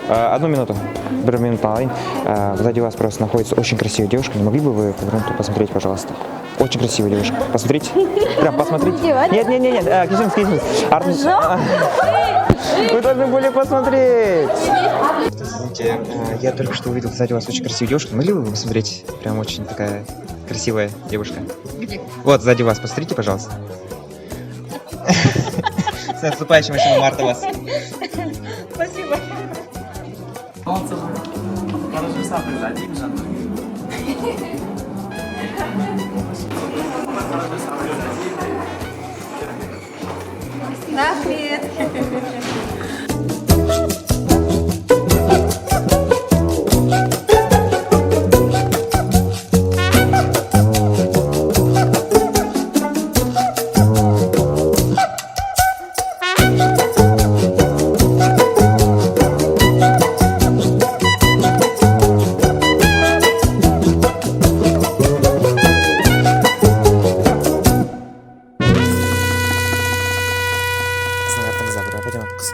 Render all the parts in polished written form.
Одну минуту. Бір минуту алайын. Сзади вас просто находится очень красивая девушка. Не могли бы вы повернуться посмотреть, пожалуйста? Очень красивая девушка. Посмотрите. Прям посмотрите. Нет. Кисим. Вы должны были посмотреть. Извините, я только что увидел сзади вас очень красивую девушку. Могли бы вы посмотреть? Прям очень такая красивая девушка. Где? Вот, сзади вас. Посмотрите, пожалуйста. С наступающим 8 марта вас. Спасибо. Рахмет.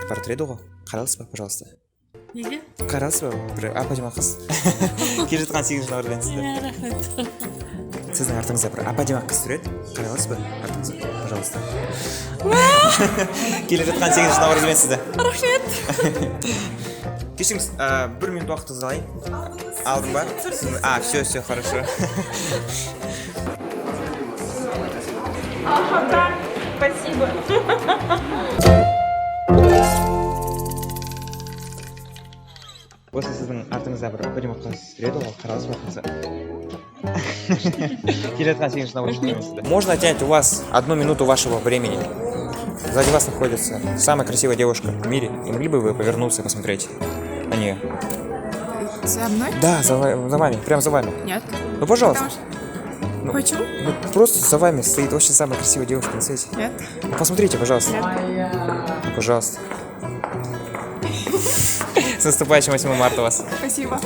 Портрет ғой. Қаралсыз ба, пожалуйста? Неге? Қаралсыз ба? Бір апа-дема қыз. Келе жатқан 8 номерден сізді. Рахмет. Сіздің артыңызда бір апа-дема қыз тұреді. Қаралсыз ба? Артыңызға, пожалуйста. Келе жатқан 8 номерден сізді. Рахмет. Кешіріңіз, 1 минут уақытыңызды алайын. Алдым ба? Все, хорошо. Спасибо. Осы сіздің артыңызда бір апа-дема қыз тұреді ғой, қаралсыз ба артыңызға? Келе жатқан 8 номерден сізді. Можно отнять у вас 1 минуту вашего времени? Сзади вас находится самая красивая девушка в мире. Не могли бы вы повернуться и посмотреть на нее? За мной? Да, за вами, прям за вами. Нет. Ну, пожалуйста. Почему? Ну, просто за вами стоит очень самая красивая девушка на свете. Нет. Ну, посмотрите, пожалуйста. Нет. Ну, пожалуйста. С наступающим 8 марта вас. Спасибо.